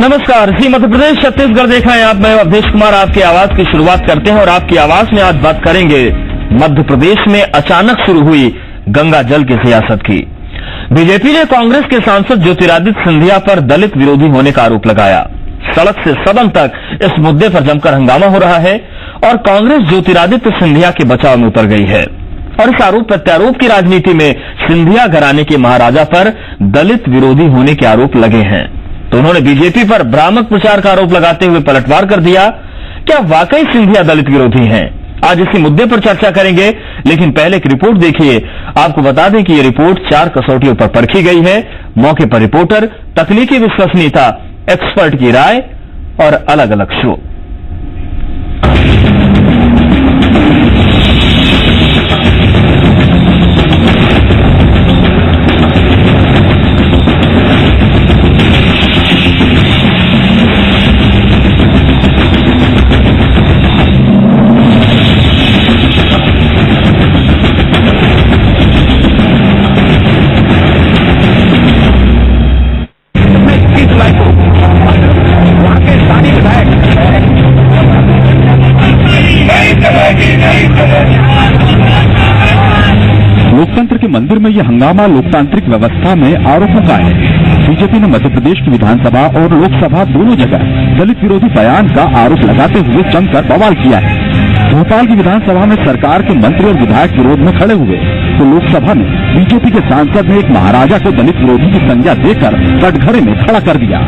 नमस्कार। जी मध्य प्रदेश छत्तीसगढ़ देख रहे हैं आप। मैं अवधेश कुमार आपकी आवाज की शुरुआत करते हैं और आपकी आवाज में आज बात करेंगे मध्य प्रदेश में अचानक शुरू हुई गंगा जल की सियासत की। बीजेपी ने कांग्रेस के सांसद ज्योतिरादित्य सिंधिया पर दलित विरोधी होने का आरोप लगाया। सड़क से सदन तक इस मुद्दे पर जमकर हंगामा हो रहा है और कांग्रेस ज्योतिरादित्य सिंधिया के बचाव में उतर गई है और इस आरोप प्रत्यारोप की राजनीति में सिंधिया घराने के महाराजा पर दलित विरोधी होने के आरोप लगे हैं। तो उन्होंने बीजेपी पर भ्रामक प्रचार का आरोप लगाते हुए पलटवार कर दिया। क्या वाकई सिंधिया दलित विरोधी हैं? आज इसी मुद्दे पर चर्चा करेंगे, लेकिन पहले एक रिपोर्ट देखिए। आपको बता दें कि ये रिपोर्ट 4 कसौटियों पर परखी गई है। मौके पर रिपोर्टर, तकनीकी विश्वसनीयता, एक्सपर्ट की राय और अलग अलग शो। लोकतंत्र के मंदिर में यह हंगामा लोकतांत्रिक व्यवस्था में आरोपों का है। बीजेपी ने मध्य प्रदेश की विधानसभा और लोकसभा दोनों जगह दलित विरोधी बयान का आरोप लगाते हुए जमकर बवाल किया है। भोपाल की विधानसभा में सरकार के मंत्री और विधायक विरोध में खड़े हुए, तो लोकसभा में बीजेपी के सांसद ने एक महाराजा को दलित विरोधी की संज्ञा देकर कटघरे में खड़ा कर दिया।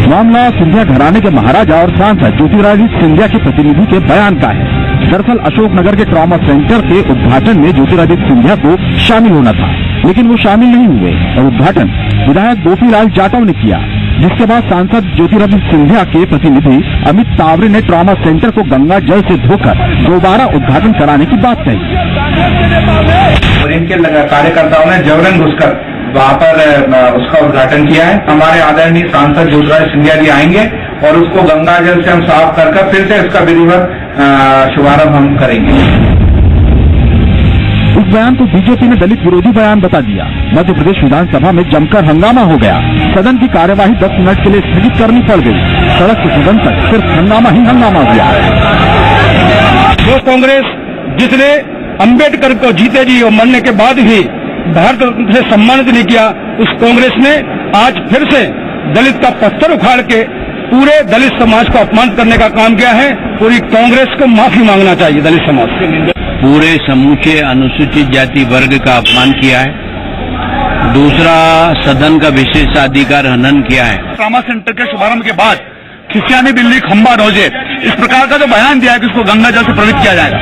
मामला सिंधिया घराने के महाराजा और सांसद ज्योतिरादित्य सिंधिया के प्रतिनिधि के बयान का है। दरअसल अशोकनगर के ट्रॉमा सेंटर के उद्घाटन में ज्योतिरादित्य सिंधिया को शामिल होना था, लेकिन वो शामिल नहीं हुए और उद्घाटन विधायक गोपीलाल जाटव ने किया, जिसके बाद सांसद ज्योतिरादित्य सिंधिया के प्रतिनिधि अमित तावरे ने ट्रॉमा सेंटर को गंगा जल से धोकर दोबारा उद्घाटन कराने की बात कही। और इनके कार्यकर्ताओं ने जबरन घुसकर वहाँ पर उसका उद्घाटन किया है। हमारे आदरणीय सांसद ज्योतिरादित्य सिंधिया जी आएंगे और उसको गंगा जल से हम साफ कर फिर से इसका विधिवत शुभारंभ हम करेंगे। इस बयान को बीजेपी ने दलित विरोधी बयान बता दिया। मध्य प्रदेश विधानसभा में जमकर हंगामा हो गया। सदन की कार्यवाही 10 मिनट के लिए स्थगित करनी पड़ गई। सड़क से सदन तक सिर्फ हंगामा ही हंगामा हुआ। जो कांग्रेस जिसने अंबेडकर को जीते जी और मरने के बाद भी भारत रत्न से सम्मानित नहीं किया, उस कांग्रेस ने आज फिर से दलित का पत्थर उखाड़ के पूरे दलित समाज को अपमानित करने का काम किया है। पूरी कांग्रेस को माफी मांगना चाहिए दलित समाज से। पूरे समूचे अनुसूचित जाति वर्ग का अपमान किया है। दूसरा, सदन का विशेषाधिकार हनन किया है। ट्रॉमा सेंटर के शुभारंभ के बाद खिसियानी बिल्ली खंबा नौजे इस प्रकार का जो बयान दिया है कि उसको गंगा जल से प्रवृत्त किया जाएगा।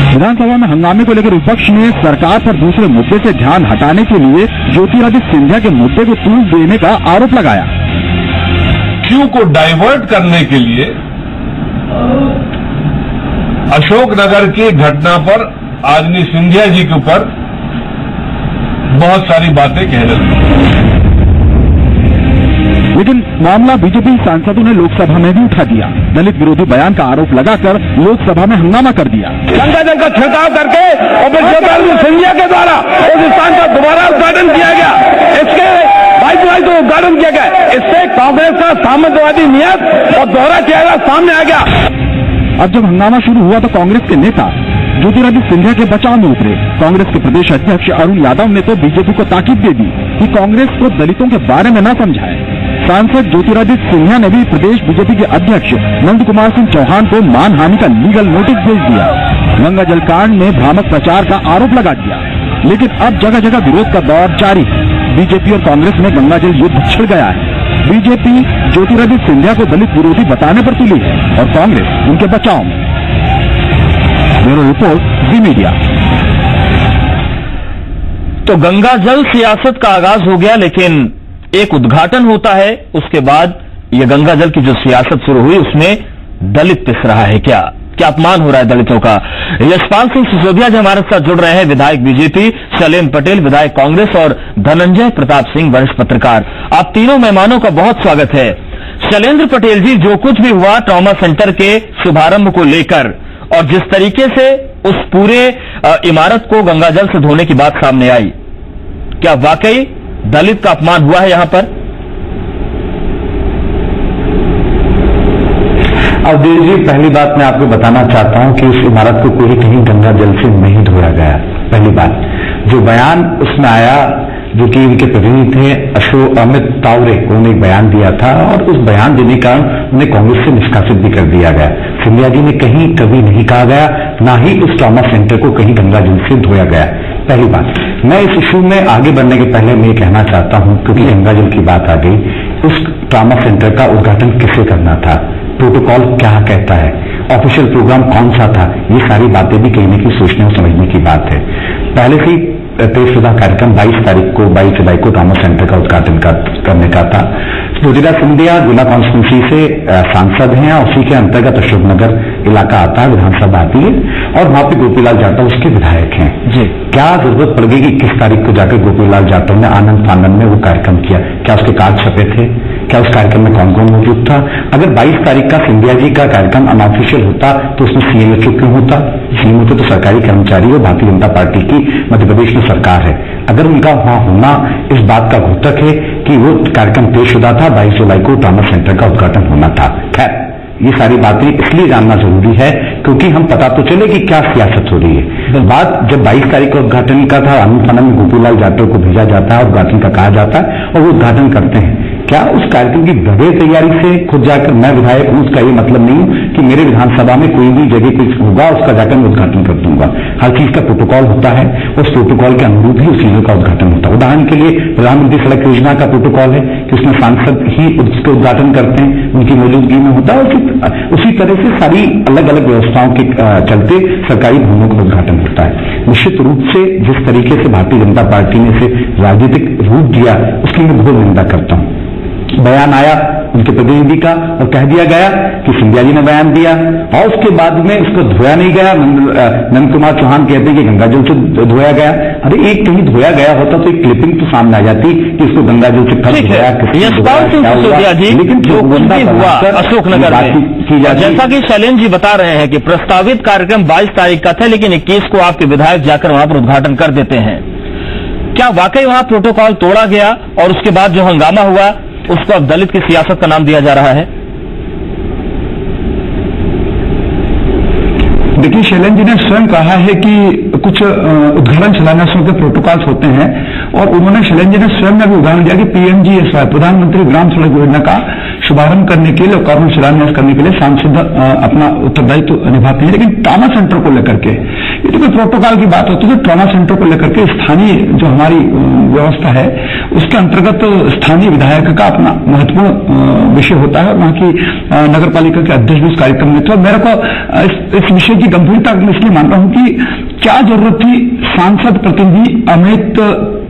विधानसभा में हंगामे को लेकर विपक्ष ने सरकार पर दूसरे मुद्दे से ध्यान हटाने के लिए ज्योतिरादित्य सिंधिया के मुद्दे को तूल देने का आरोप लगाया। इश्यू को डाइवर्ट करने के लिए अशोकनगर की घटना पर आदमी सिंधिया जी के ऊपर बहुत सारी बातें कह रहे हैं, लेकिन मामला बीजेपी सांसदों ने लोकसभा में भी उठा दिया। दलित विरोधी बयान का आरोप लगाकर लोकसभा में हंगामा कर दिया। गंगा जल का छिड़काव करके और फिर ज्योतिरादित्य सिंधिया के द्वारा उस स्थान का दोबारा उद्घाटन किया गया। इसके भाई तो उद्घाटन किया गया। इससे कांग्रेस का साम्यवादी नियत और दोहरा चेहरा सामने आ गया। अब जब हंगामा शुरू हुआ तो कांग्रेस के नेता ज्योतिरादित्य सिंधिया के बचाव में उतरे। कांग्रेस के प्रदेश अध्यक्ष अरुण यादव ने तो बीजेपी को ताकीद दे दी कि कांग्रेस को दलितों के बारे में न समझाए। सांसद ज्योतिरादित्य सिंधिया ने भी प्रदेश बीजेपी के अध्यक्ष नंद कुमार सिंह चौहान को मानहानि का लीगल नोटिस भेज दिया। गंगा जल कांड में भ्रामक प्रचार का आरोप लगा दिया। लेकिन अब जगह जगह विरोध का दौर जारी है। बीजेपी और कांग्रेस में गंगा जल युद्ध छिड़ गया है। बीजेपी ज्योतिरादित्य सिंधिया को दलित विरोधी बताने पर तुली है और कांग्रेस उनके बचाव में। ब्यूरो रिपोर्ट, जी मीडिया। तो गंगा जल सियासत का आगाज हो गया, लेकिन एक उद्घाटन होता है, उसके बाद ये गंगा जल की जो सियासत शुरू हुई उसमें दलित पिस रहा है। क्या अपमान हो रहा है दलितों का? यशपाल सिंह सिसोदिया जी हमारे साथ जुड़ रहे हैं, विधायक बीजेपी, शैलेंद्र पटेल विधायक कांग्रेस और धनंजय प्रताप सिंह वरिष्ठ पत्रकार। आप तीनों मेहमानों का बहुत स्वागत है। शैलेंद्र पटेल जी, जो कुछ भी हुआ ट्रॉमा सेंटर के शुभारंभ को लेकर और जिस तरीके से उस पूरे इमारत को गंगाजल से धोने की बात सामने आई, क्या वाकई दलित का अपमान हुआ है यहां पर? अवधेश जी, पहली बात मैं आपको बताना चाहता हूं कि उस इमारत को कोई कहीं गंगा जल से नहीं धोया गया। पहली बात, जो बयान उसमें आया, जो कि इनके प्रतिनिधि थे अमित तावरे, उन्होंने एक बयान दिया था और उस बयान देने के कारण उन्हें कांग्रेस से निष्कासित भी कर दिया गया। सिंधिया जी ने कहीं कभी नहीं कहा गया, ना ही उस ट्रॉमा सेंटर को कहीं गंगा जल से धोया गया। पहली बात, मैं इस इशू में आगे बढ़ने के पहले मैं ये कहना चाहता हूं, क्योंकि गंगा जल की बात आ गई, उस ट्रॉमा सेंटर का उद्घाटन किसे करना था, प्रोटोकॉल क्या कहता है, ऑफिशियल प्रोग्राम कौन सा था, ये सारी बातें भी कहीं न कहीं सोचने और समझने की बात है। पहले से ही तयशुदा कार्यक्रम 22 जुलाई को ट्रॉमा सेंटर का उद्घाटन करने का था। ज्योतिराज सिंधिया गुना कॉन्स्टिट्यूंसी से सांसद हैं और उसी के अंतर्गत अशोकनगर इलाका आता है, विधानसभा आती है, और वहां पे गोपीलाल जाटव उसके विधायक हैं जी। क्या जरूरत पड़ गई कि किस तारीख को जाकर गोपीलाल जाटव ने आनंद फानंद में वो कार्यक्रम किया? क्या उसके कार्ड छपे थे? क्या उस कार्यक्रम में कौन कौन मौजूद था? अगर 22 तारीख का सिंधिया जी का कार्यक्रम अनऑफिशियल होता तो उसमें सीएमएचओ क्यों होता? सीएम होते तो सरकारी कर्मचारी और भारतीय जनता पार्टी की मध्य प्रदेश में सरकार है। अगर उनका वहां होना इस बात का घोतक है कि वो कार्यक्रम तयशुदा था, 22 जुलाई को ट्रॉमा सेंटर का उद्घाटन होना था। खैर, ये सारी बातें इसलिए जानना जरूरी है क्योंकि हम पता तो चले कि क्या सियासत हो रही है। बात जब 22 तारीख को उद्घाटन का था, आनंद फानंद में गोपीलाल जाटव को भेजा जाता है, उद्घाटन का कहा जाता है और वो उद्घाटन करते हैं। क्या उस कार्यक्रम की बगैर तैयारी से खुद जाकर, मैं विधायक हूं, उसका ये मतलब नहीं हूं कि मेरे विधानसभा में कोई भी जगह कुछ होगा उसका जाकर मैं उद्घाटन कर दूंगा। हर चीज का प्रोटोकॉल होता है, उस प्रोटोकॉल के अनुरूप ही उस चीजों का उद्घाटन होता है। उदाहरण के लिए प्रधानमंत्री सड़क योजना का प्रोटोकॉल है कि उसमें सांसद ही उसके उद्घाटन करते हैं, उनकी मौजूदगी में होता है। उसी तरह से सारी अलग अलग व्यवस्थाओं के चलते सरकारी भवनों का उद्घाटन होता है। निश्चित रूप से जिस तरीके से भारतीय जनता पार्टी ने इसे राजनीतिक रूप दिया उसकी मैं बहुत निंदा करता हूं। बयान आया उनके प्रतिनिधि का और कह दिया गया कि सिंधिया जी ने बयान दिया और उसके बाद में उसको धोया नहीं गया। नंद कुमार चौहान कहते हैं कि गंगा जल से धोया गया। अरे एक कहीं धोया गया होता तो एक क्लिपिंग तो सामने आ जाती कि इसको गंगा जल से कब धोया, लेकिन जो कुछ भी हुआ अशोकनगर में, जैसा कि शैलेंद्र जी बता रहे हैं कि प्रस्तावित कार्यक्रम 22 तारीख का था, लेकिन 21 को आपके विधायक जाकर वहां पर उद्घाटन कर देते हैं। क्या वाकई वहां प्रोटोकॉल तोड़ा गया और उसके बाद जो हंगामा हुआ उसको अब दलित की सियासत का नाम दिया जा रहा है? देखिए, शैलेंद्र जी ने स्वयं कहा है कि कुछ उद्घाटन शिलान्यासों के प्रोटोकॉल्स होते हैं और उन्होंने, शैलेंद्र जी ने स्वयं ने भी उदाहरण दिया कि पीएमजीएसवाई, प्रधानमंत्री ग्राम सड़क योजना का शुभारंभ करने के लिए, लोकार्पण शिलान्यास करने के लिए सांसद अपना उत्तरदायित्व निभाते हैं। लेकिन ट्रॉमा सेंटर को लेकर के ये तो कोई प्रोटोकॉल की बात होती है, तो ट्रॉमा सेंटर को लेकर के स्थानीय जो हमारी व्यवस्था है उसके अंतर्गत स्थानीय विधायक का अपना महत्वपूर्ण विषय होता है और वहां की नगर पालिका के अध्यक्ष भी उस कार्यक्रम में थे। और मेरे को इस विषय की गंभीरता मैं इसलिए मान रहा हूं कि क्या जरूरत थी सांसद प्रतिनिधि अमित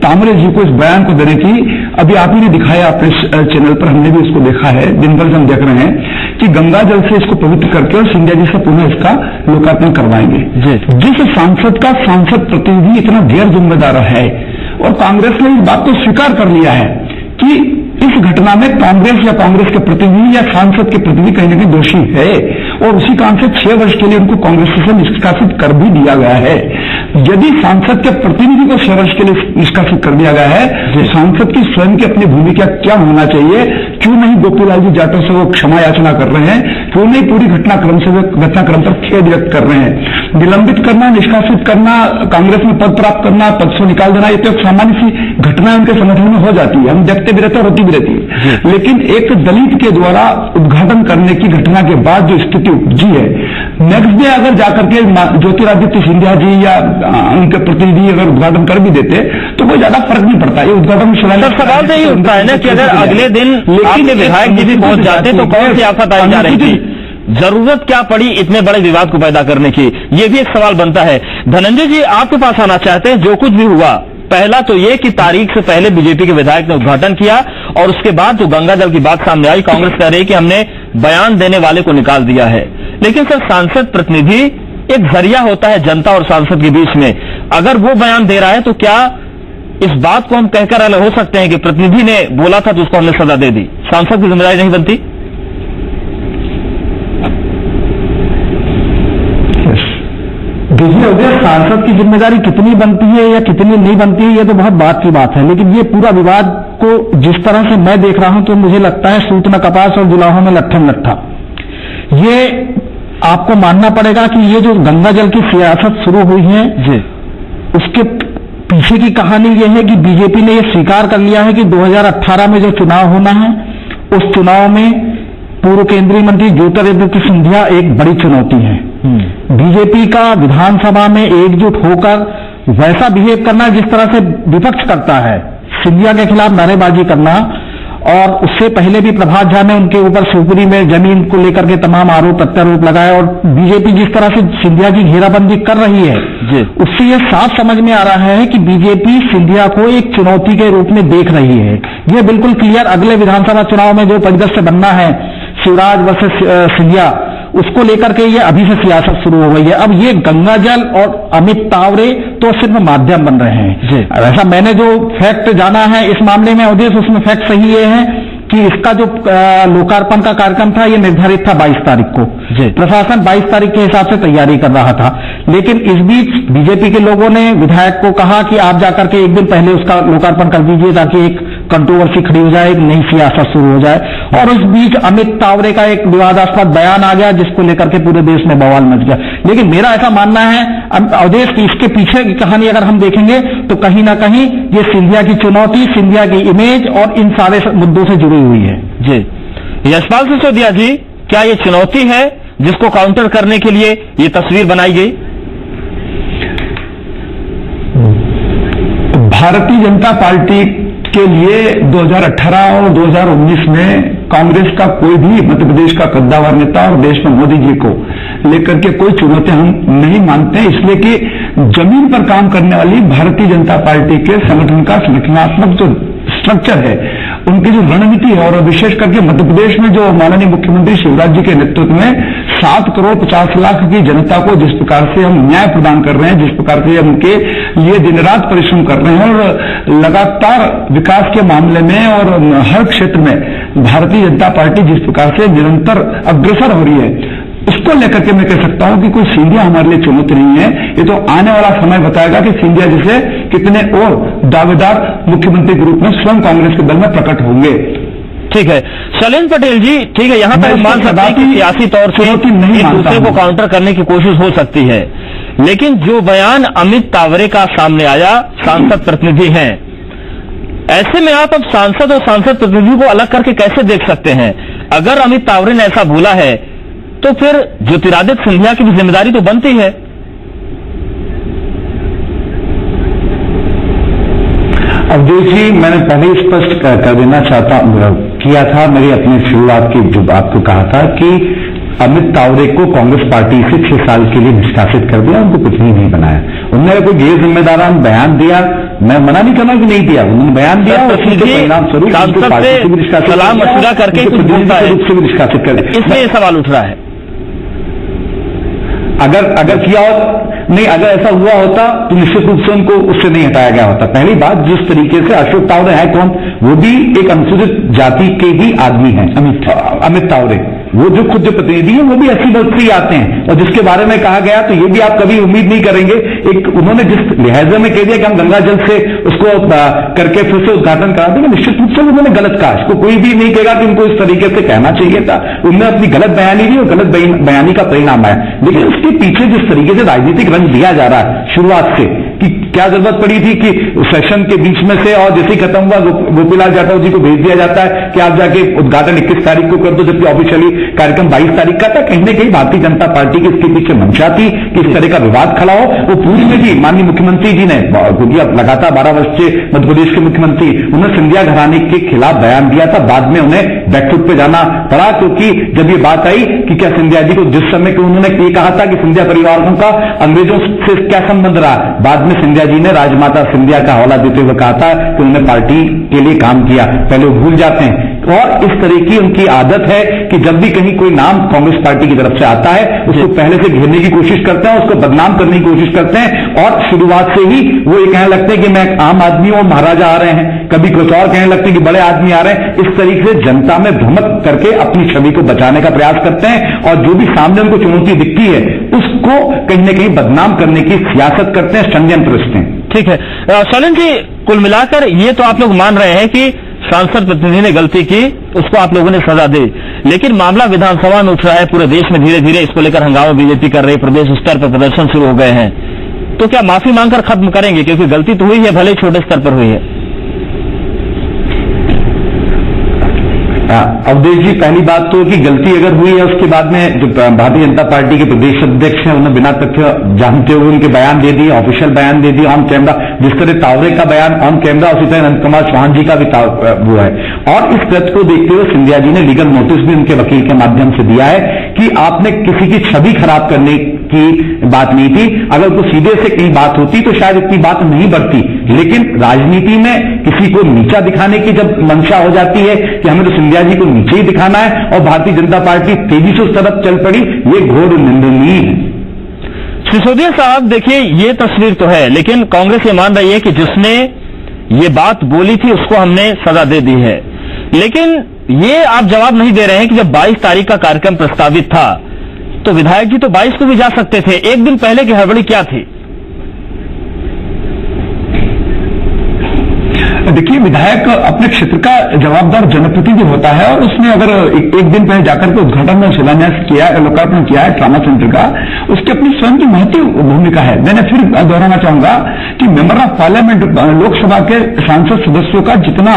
तामरे जी को इस बयान को देने की। अभी आप ही ने दिखाया अपने चैनल पर, हमने भी इसको देखा है, दिन भर से हम देख रहे हैं कि गंगा जल से इसको पवित्र करके और सिंधिया जी से पुनः इसका लोकार्पण करवाएंगे। जिस सांसद का सांसद प्रतिनिधि इतना गैर जिम्मेदार है और कांग्रेस ने इस बात को स्वीकार कर लिया है कि इस घटना में कांग्रेस या कांग्रेस के प्रतिनिधि या सांसद के प्रतिनिधि कहीं न कहीं दोषी है और उसी कारण से 6 वर्ष के लिए उनको कांग्रेस से निष्कासित कर भी दिया गया है। यदि सांसद के प्रतिनिधि को 6 वर्ष के लिए निष्कासित कर दिया गया है तो सांसद की स्वयं की अपनी भूमिका क्या होना चाहिए? क्यों नहीं गोपीलाल जी जाटव से वो क्षमा याचना कर रहे हैं? क्यों नहीं पूरी घटनाक्रम पर खेद व्यक्त कर रहे हैं? निलंबित करना, निष्कासित करना, कांग्रेस में पद प्राप्त करना, पद से निकाल देना, ये तो एक सामान्य सी घटना उनके संगठन में हो जाती है, हम देखते भी रहते हैं, होती भी रहती है। लेकिन एक दलित के द्वारा उद्घाटन करने की घटना के बाद जो स्थिति उपजी है, नेक्स्ट डे अगर जाकर के ज्योतिरादित्य सिंधिया जी या उनके प्रतिनिधि अगर उद्घाटन कर भी देते तो कोई ज्यादा फर्क नहीं पड़ता। ये उद्घाटन सवाल तो यही उठता है ना कि अगर अगले दिन आपके विधायक जी भी पहुंच जाते तो कौन सी आफत आई जा रही थी? जरूरत क्या पड़ी इतने बड़े विवाद को पैदा करने की? ये भी एक सवाल बनता है। धनंजय जी आपके पास आना चाहते हैं। जो कुछ भी हुआ, पहला तो ये कि तारीख से पहले बीजेपी के विधायक ने उद्घाटन किया और उसके बाद जो गंगा जल की बात सामने आई, कांग्रेस कह रही कि हमने बयान देने वाले को निकाल दिया है। लेकिन सर, सांसद प्रतिनिधि एक जरिया होता है जनता और सांसद के बीच में। अगर वो बयान दे रहा है तो क्या इस बात को हम कहकर अलग हो सकते हैं कि प्रतिनिधि ने बोला था तो उसको हमने सजा दे दी? सांसद की जिम्मेदारी नहीं बनती? देखिए उदय, सांसद की जिम्मेदारी कितनी बनती है या कितनी नहीं बनती है, ये तो बहुत बात की बात है। लेकिन ये पूरा विवाद को जिस तरह से मैं देख रहा हूं तो मुझे लगता है सूत में कपास और जुलाहों में लट्ठम लट्ठा। ये आपको मानना पड़ेगा कि ये जो गंगा जल की सियासत शुरू हुई है जी, उसके पीछे की कहानी यह है कि बीजेपी ने यह स्वीकार कर लिया है कि 2018 में जो चुनाव होना है, उस चुनाव में पूर्व केंद्रीय मंत्री ज्योतिरादित्य सिंधिया एक बड़ी चुनौती है। बीजेपी का विधानसभा में एकजुट होकर वैसा बिहेव करना जिस तरह से विपक्ष करता है, सिंधिया के खिलाफ नारेबाजी करना, और उससे पहले भी प्रभात झा ने उनके ऊपर शिवपुरी में जमीन को लेकर के तमाम आरोप प्रत्यारोप लगाए, और बीजेपी जिस तरह से सिंधिया की घेराबंदी कर रही है जी, उससे यह साफ समझ में आ रहा है कि बीजेपी सिंधिया को एक चुनौती के रूप में देख रही है। यह बिल्कुल क्लियर अगले विधानसभा चुनाव में जो परिदृश्य बनना है, शिवराज वर्सेस सिंधिया, उसको लेकर के ये अभी से सियासत शुरू हो गई है। अब ये गंगाजल और अमित तावरे तो सिर्फ माध्यम बन रहे हैं। ऐसा मैंने जो फैक्ट जाना है इस मामले में अवधेश, उसमें फैक्ट सही ये है कि इसका जो लोकार्पण का कार्यक्रम था, ये निर्धारित था 22 तारीख को। प्रशासन 22 तारीख के हिसाब से तैयारी कर रहा था, लेकिन इस बीच बीजेपी के लोगों ने विधायक को कहा कि आप जाकर के एक दिन पहले उसका लोकार्पण कर दीजिए ताकि एक कंट्रोवर्सी खड़ी हो जाए, एक नई सियासत शुरू हो जाए। और उस बीच अमित तावरे का एक विवादास्पद बयान आ गया जिसको लेकर के पूरे देश में बवाल मच गया। लेकिन मेरा ऐसा मानना है अवधेश की इसके पीछे की कहानी अगर हम देखेंगे तो कहीं ना कहीं ये सिंधिया की चुनौती, सिंधिया की इमेज और इन सारे मुद्दों से जुड़ी हुई है। जी, यशपाल सिसोदिया जी, क्या ये चुनौती है जिसको काउंटर करने के लिए ये तस्वीर बनाई गई? भारतीय जनता पार्टी के लिए 2018 और 2019 में कांग्रेस का कोई भी मध्य प्रदेश का कद्दावर नेता और देश में मोदी जी को लेकर के कोई चुनौती हम नहीं मानते, इसलिए कि जमीन पर काम करने वाली भारतीय जनता पार्टी के संगठन का संगठनात्मक जो स्ट्रक्चर है, उनकी जो रणनीति है, और विशेष करके मध्य प्रदेश में जो माननीय मुख्यमंत्री शिवराज जी के नेतृत्व में 7 करोड़ 50 लाख की जनता को जिस प्रकार से हम न्याय प्रदान कर रहे हैं, जिस प्रकार से हम उनके लिए दिन रात परिश्रम कर रहे हैं, और लगातार विकास के मामले में और हर क्षेत्र में भारतीय जनता पार्टी जिस प्रकार से निरंतर अग्रसर हो रही है, उसको लेकर के मैं कह सकता हूं कि कोई सिंधिया हमारे लिए चुनौती नहीं है। ये तो आने वाला समय बताएगा कि सिंधिया जैसे कितने और दावेदार मुख्यमंत्री के रूप में स्वयं कांग्रेस के दल में प्रकट होंगे। ठीक है शैलेंद्र पटेल जी, ठीक है, यहां पर मान सकते हैं कि सियासी तौर से एक दूसरे को काउंटर करने की कोशिश हो सकती है, लेकिन जो बयान अमित तावरे का सामने आया, सांसद प्रतिनिधि हैं, ऐसे में आप अब सांसद और सांसद प्रतिनिधि को अलग करके कैसे देख सकते हैं? अगर अमित तावरे ने ऐसा बोला है तो फिर ज्योतिरादित्य सिंधिया की भी जिम्मेदारी तो बनती है। अवधेश जी, मैंने पहले ही स्पष्ट कर देना किया था मेरी अपनी शुरुआत की जो आपको कहा था कि अमित तावरे को कांग्रेस पार्टी से 6 साल के लिए निष्कासित कर दिया, उनको कुछ नहीं बनाया। उन्होंने कोई गैर जिम्मेदारान बयान दिया, मैं मना नहीं करना कि नहीं दिया, उन्होंने बयान दिया और उसके परिणाम स्वरूप पार्टी से भी निष्कासित, सलाह मशवरा करके रूप से भी निष्कासित कर दिया। इसलिए सवाल उठ रहा है, अगर किया हो नहीं, अगर ऐसा हुआ होता तो निश्चित रूप से उनको उससे नहीं हटाया गया होता। पहली बात, जिस तरीके से अशोक तावरे है कौन, वो भी एक अनुसूचित जाति के ही आदमी हैं। अमित तावरे वो जो खुद जो प्रतिनिधि है वो भी 80 वर्ष से ही आते हैं, और जिसके बारे में कहा गया तो ये भी आप कभी उम्मीद नहीं करेंगे। एक उन्होंने जिस लिहाजे में कह दिया कि हम गंगा जल से उसको करके फिर से उद्घाटन करा देंगे, निश्चित रूप से उन्होंने गलत कहा। इसको कोई भी नहीं कहेगा कि उनको इस तरीके से कहना चाहिए था। उन्होंने अपनी गलत बयानी दी और गलत बयानी का परिणाम आया। लेकिन उसके पीछे जिस तरीके से राजनीतिक रंग दिया जा रहा है शुरुआत से, कि क्या जरूरत पड़ी थी कि सेशन के बीच में से और जैसे ही खत्म हुआ गोपीलाल जाटव जी को भेज दिया जाता है कि आप जाके उद्घाटन 21 तारीख को कर दो, जबकि ऑफिशियली कार्यक्रम 22 तारीख का था। कहीं न कहीं भारतीय जनता पार्टी की इसके पीछे मंशा थी कि इस तरह का विवाद खड़ा हो। वो पूरी में भी माननीय मुख्यमंत्री जी ने, क्योंकि अब लगातार 12 वर्ष से मध्य प्रदेश के मुख्यमंत्री, उन्होंने सिंधिया घराने के खिलाफ बयान दिया था। बाद में उन्हें बैकफुट पे जाना पड़ा, क्योंकि जब ये बात आई कि क्या सिंधिया जी को जिस समय कि उन्होंने ये कहा था कि सिंधिया परिवारों का अंग्रेजों से क्या संबंध रहा, बाद में सिंधिया जी ने राजमाता सिंधिया का हवाला देते हुए कहा था कि उन्होंने पार्टी के लिए काम किया। पहले वो भूल जाते हैं, और इस तरह की उनकी आदत है कि जब भी कहीं कोई नाम कांग्रेस पार्टी की तरफ से आता है उसको पहले से घेरने की कोशिश करते हैं, उसको बदनाम करने की कोशिश करते हैं, और शुरुआत से ही वो ये कहने लगते हैं कि मैं आम आदमी हूं और महाराजा आ रहे हैं, कभी कुछ और कहने लगते हैं कि बड़े आदमी आ रहे हैं। इस तरीके से जनता में भ्रमित करके अपनी छवि को बचाने का प्रयास करते हैं, और जो भी सामने उनको चुनौती दिखती है उसको कहीं न कहीं बदनाम करने की सियासत करते हैं, षड्यंत्र रचते हैं। ठीक है शैलेंद्र जी, कुल मिलाकर ये तो आप लोग मान रहे हैं कि सांसद प्रतिनिधि ने गलती की, उसको आप लोगों ने सजा दी, लेकिन मामला विधानसभा में उठ रहा है, पूरे देश में धीरे धीरे इसको लेकर हंगामा बीजेपी कर रही है, प्रदेश स्तर पर प्रदर्शन शुरू हो गए हैं, तो क्या माफी मांगकर खत्म करेंगे? क्योंकि गलती तो हुई है, भले ही छोटे स्तर पर हुई है। अवधेश जी, पहली बात तो कि गलती अगर हुई है, उसके बाद में जो भारतीय जनता पार्टी के प्रदेश अध्यक्ष हैं उन्होंने बिना तथ्य जानते हुए उनके बयान दे दिए, ऑफिशियल बयान दे दिए ऑन कैमरा। जिस तरह तावरे का बयान ऑन कैमरा, उसी तरह अनंत कुमार चौहान जी का भी वो है। और इस तथ्य को देखते हुए सिंधिया जी ने लीगल नोटिस भी उनके वकील के माध्यम से दिया है कि आपने किसी की छवि खराब करने की बात नहीं थी। अगर तो सीधे से कहीं बात होती तो शायद इतनी बात नहीं बढ़ती, लेकिन राजनीति में किसी को नीचा दिखाने की जब मंशा हो जाती है कि हमें तो सिंधिया जी को नीचे ही दिखाना है और भारतीय जनता पार्टी तेजी से उस तरफ चल पड़ी, ये घोर निंदनीय है। सिसोदिया साहब, देखिए ये तस्वीर तो है, लेकिन कांग्रेस ये मान रही है कि जिसने ये बात बोली थी उसको हमने सजा दे दी है। लेकिन ये आप जवाब नहीं दे रहे हैं कि जब 22 तारीख का कार्यक्रम प्रस्तावित था तो विधायक जी तो 22 को भी जा सकते थे, एक दिन पहले की हड़बड़ी क्या थी? देखिए, विधायक अपने क्षेत्र का जवाबदार जनप्रतिनिधि होता है और उसने अगर एक दिन पहले जाकर के उद्घाटन में शिलान्यास किया, लोकार्पण किया है ट्रामा सेंटर का, उसकी अपनी स्वयं की महत्व भूमिका है। मैंने फिर दोहराना चाहूंगा कि मेंबर ऑफ पार्लियामेंट, लोकसभा के सांसद सदस्यों का जितना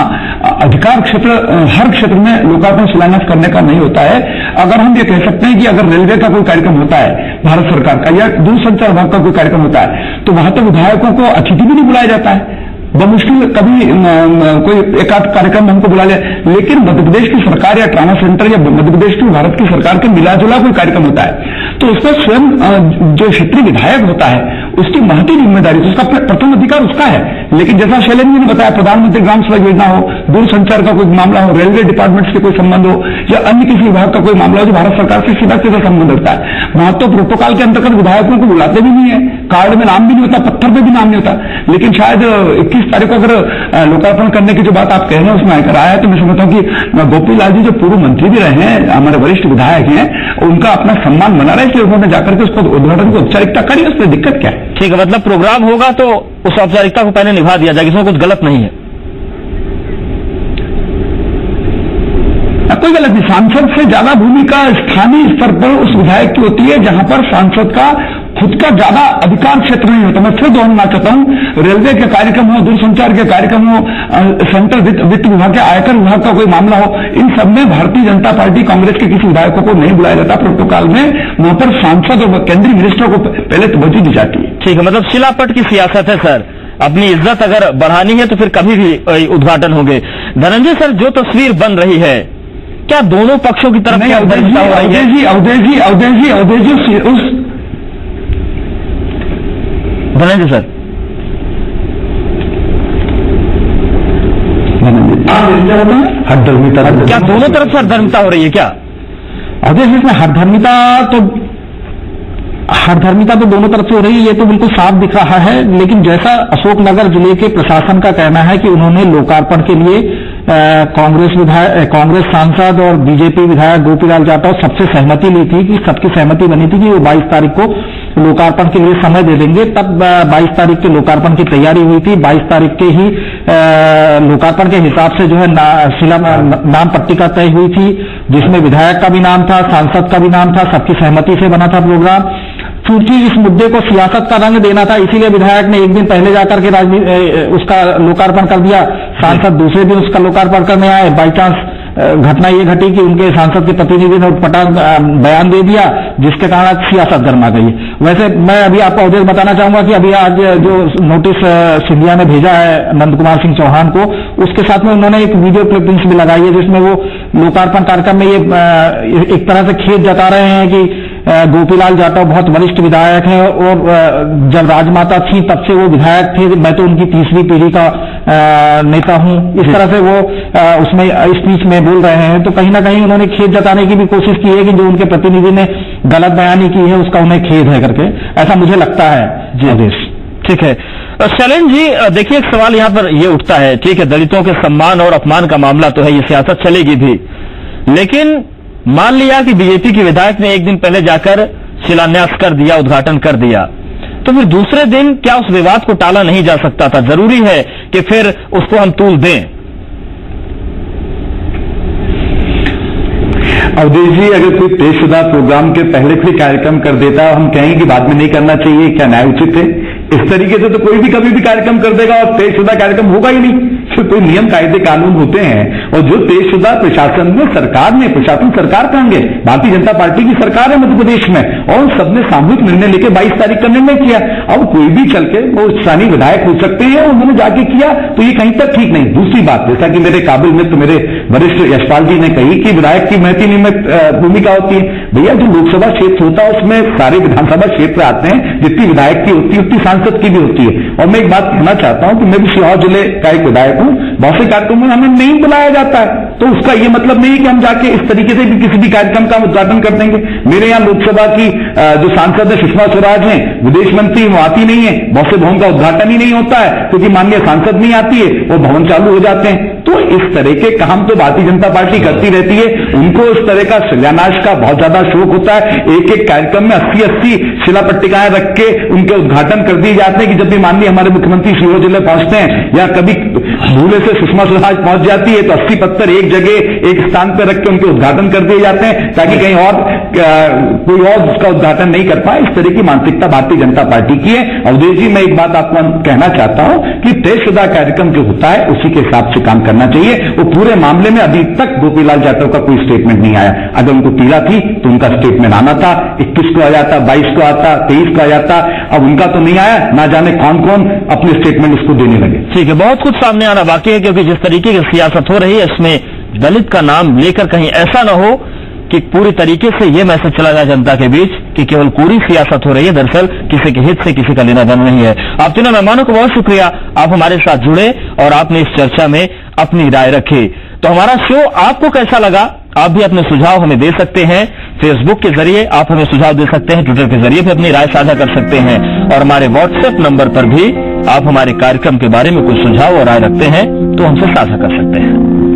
अधिकार क्षेत्र हर क्षेत्र में लोकार्पण शिलान्यास करने का नहीं होता है। अगर हम ये कह सकते हैं कि अगर रेलवे का कोई कार्यक्रम होता है भारत सरकार का या दूरसंचार विभाग का कोई कार्यक्रम होता है तो वहां तो विधायकों को अतिथि भी नहीं बुलाया जाता है, बमुश्किल कभी कोई एक आध कार्यक्रम हमको बुला लिया। लेकिन मध्य प्रदेश की सरकार या ट्रामा सेंटर या मध्य प्रदेश की भारत की सरकार के मिलाजुला कोई कार्यक्रम होता है तो उसमें स्वयं जो क्षेत्रीय विधायक होता है उसकी महती जिम्मेदारी, उसका प्रथम अधिकार उसका है। लेकिन जैसा शैलेंद्र जी ने बताया, प्रधानमंत्री ग्राम सड़क योजना हो, दूरसंचार का कोई मामला हो, रेलवे डिपार्टमेंट से कोई संबंध हो या अन्य किसी विभाग का कोई मामला हो जो भारत सरकार से सीधा सीधा संबंध रखता है, वहां तो प्रोटोकॉल के अंतर्गत विधायकों को बुलाते भी नहीं है, कार्ड में नाम भी नहीं होता, पत्थर पे भी नाम नहीं होता। लेकिन शायद 21 तारीख को अगर लोकार्पण करने की जो बात आप कह रहे हैं उसमें आकर आया है तो मैं समझता हूं कि गोपी लाल जी जो पूर्व मंत्री भी रहे हैं, हमारे वरिष्ठ विधायक हैं, उनका अपना सम्मान बना रहे, इसलिए उन्होंने जाकर के उसको उद्घाटन की औपचारिकता करी, उसमें दिक्कत क्या है? ठीक है, मतलब प्रोग्राम होगा तो उस औपचारिकता को पहले निभा दिया जाएगा, इसमें कुछ गलत नहीं है। कोई गलत नहीं, सांसद से ज्यादा भूमिका स्थानीय स्तर पर उस विधायक की होती है जहां पर सांसद का खुद का ज्यादा अधिकार क्षेत्र नहीं होता। मैं फिर दोहराना चाहता हूं, रेलवे के कार्यक्रम हो, दूरसंचार के कार्यक्रम हो, सेंट्रल वित्त विभाग के आयकर विभाग का कोई मामला हो, इन सब में भारतीय जनता पार्टी कांग्रेस के किसी विधायकों को नहीं बुलाया जाता प्रोटोकॉल में। वहां पर सांसद और केंद्रीय मिनिस्टर को पहले तवज्जो दी जाती है। ठीक है, मतलब शिलापट की सियासत है सर, अपनी इज्जत अगर बढ़ानी है तो फिर कभी भी उद्घाटन होंगे। धनंजय सर, जो तस्वीर बन रही है क्या दोनों पक्षों की तरफ नहीं? अवधेश जी उस धनंजय सर, हठधर्मिता, क्या दोनों तरफ से हठधर्मिता हो रही है क्या? अवधेश, इसमें हठधर्मिता तो दोनों तरफ से हो रही है, ये तो बिल्कुल साफ दिख रहा है। लेकिन जैसा अशोकनगर जिले के प्रशासन का कहना है कि उन्होंने लोकार्पण के लिए कांग्रेस सांसद और बीजेपी विधायक गोपीलाल जाटव सबसे सहमति ली थी, कि सबकी सहमति बनी थी कि वो 22 तारीख को लोकार्पण के लिए समय दे देंगे। तब 22 तारीख के लोकार्पण की तैयारी हुई थी। 22 तारीख के ही लोकार्पण के हिसाब से जो है नाम पट्टिका तय हुई थी, जिसमें विधायक का भी नाम था, सांसद का भी नाम था, सबकी सहमति से बना था प्रोग्राम। चूंकि इस मुद्दे को सियासत का रंग देना था, इसीलिए विधायक ने एक दिन पहले जाकर के उसका लोकार्पण कर दिया, सांसद दूसरे दिन उसका लोकार्पण करने आए। बाई चांस घटना ये घटी कि उनके सांसद के प्रतिनिधि ने उटपटांग बयान दे दिया, जिसके कारण सीआसत गर्मा गई। वैसे मैं अभी आपको अवधेश बताना चाहूंगा कि अभी आज जो नोटिस सिंधिया ने भेजा है नंद कुमार सिंह चौहान को, उसके साथ में उन्होंने एक वीडियो क्लिपिंग्स भी लगाई है, जिसमें वो लोकार्पण कार्यक्रम में ये एक तरह से खेद जता रहे हैं कि गोपीलाल जाटव बहुत वरिष्ठ विधायक हैं और जब राजमाता थी तब से वो विधायक थे, मैं तो उनकी तीसरी पीढ़ी का नेता हूं। इस तरह से वो उसमें स्पीच में बोल रहे हैं। तो कहीं ना कहीं उन्होंने खेद जताने की भी कोशिश की है कि जो उनके प्रतिनिधि ने गलत बयानी की है उसका उन्हें खेद है करके, ऐसा मुझे लगता है। जी आदेश, ठीक है। शैलेंद्र जी, देखिए एक सवाल यहां पर ये उठता है, ठीक है, दलितों के सम्मान और अपमान का मामला तो है, ये सियासत चलेगी भी, लेकिन मान लिया कि बीजेपी के विधायक ने एक दिन पहले जाकर शिलान्यास कर दिया, उद्घाटन कर दिया, तो फिर दूसरे दिन क्या उस विवाद को टाला नहीं जा सकता था? जरूरी है कि फिर उसको हम तूल दें? अवधेश जी, अगर कोई तयशुदा प्रोग्राम के पहले से कार्यक्रम कर देता है, हम कहेंगे कि बाद में नहीं करना चाहिए, क्या न्याय उचित है? इस तरीके से तो कोई भी कभी भी कार्यक्रम कर देगा और तयशुदा कार्यक्रम होगा ही नहीं। फिर कोई नियम कायदे कानून होते हैं, और जो तयशुदा प्रशासन में सरकार ने, प्रशासन सरकार कहेंगे, भारतीय जनता पार्टी की सरकार है मध्य प्रदेश में, और सबने सामूहिक निर्णय लेकर 22 तारीख का निर्णय किया। अब कोई भी चल के वो स्थानीय विधायक हो सकते हैं, उन्होंने जाके किया तो ये कहीं तक ठीक नहीं। दूसरी बात, जैसा कि मेरे काबिल मित्र मेरे वरिष्ठ यशपाल जी ने कही कि विधायक की महती निमित्त भूमिका होती है। भैया, जो लोकसभा क्षेत्र होता है उसमें सारे विधानसभा क्षेत्र आते हैं, जितनी विधायक की होती है उतनी सांसद की भी होती है। और मैं एक बात कहना चाहता हूं कि मैं भी सीहोर जिले का एक विधायक हूं, बहुत से कार्यक्रमों में हमें नहीं बुलाया जाता है, तो उसका ये मतलब नहीं कि हम जाके इस तरीके से भी किसी भी कार्यक्रम का उद्घाटन कर देंगे। मेरे यहाँ लोकसभा की जो सांसद है सुषमा स्वराज हैं, विदेश मंत्री, वो आती नहीं है, बहुत से भवन का उद्घाटन ही नहीं होता है क्योंकि माननीय सांसद नहीं आती है, वो भवन चालू हो जाते हैं। तो इस तरह के काम तो भारतीय जनता पार्टी करती रहती है। उनको इस तरह का शिलान्यास का बहुत ज्यादा शौक होता है। एक एक कार्यक्रम में 80-80 शिला पट्टिकाएं रख के उनके उद्घाटन कर दिए जाते हैं कि जब भी माननीय हमारे मुख्यमंत्री सीहोर जिले पहुंचते हैं या कभी भूले से सुषमा स्वराज पहुंच जाती है तो 80 पत्थर एक जगह एक स्थान पर रख के उनके उद्घाटन कर दिए जाते हैं ताकि कहीं और कोई और उसका उद्घाटन नहीं कर पाए। इस तरह की मानसिकता भारतीय जनता पार्टी की है। अवधेश जी, मैं एक बात आपको कहना चाहता हूं कि तयशुदा कार्यक्रम जो होता है उसी के हिसाब से काम करना चाहिए। वो पूरे मामले में अभी तक गोपीलाल जाटव का कोई स्टेटमेंट नहीं आया। अगर उनको पीड़ा थी तो उनका स्टेटमेंट आना था, 21 को आ जाता, 22 को आता, 23 को आ जाता। अब उनका तो नहीं आया, ना जाने कौन कौन अपने स्टेटमेंट उसको देने लगे। ठीक है, बहुत कुछ सामने आना बाकी है, क्योंकि जिस तरीके की सियासत हो रही है इसमें दलित का नाम लेकर कहीं ऐसा न हो कि पूरी तरीके से ये मैसेज चला जाए जनता के बीच कि केवल पूरी सियासत हो रही है, दरअसल किसी के हित से किसी का लेना देना नहीं है। आप तीनों मेहमानों को बहुत शुक्रिया, आप हमारे साथ जुड़े और आपने इस चर्चा में अपनी राय रखी। तो हमारा शो आपको कैसा लगा? आप भी अपने सुझाव हमें दे सकते हैं। फेसबुक के जरिए आप हमें सुझाव दे सकते हैं, ट्विटर के जरिए भी अपनी राय साझा कर सकते हैं, और हमारे व्हाट्सएप नंबर पर भी आप हमारे कार्यक्रम के बारे में कुछ सुझाव और राय रखते हैं तो हमसे साझा कर सकते हैं।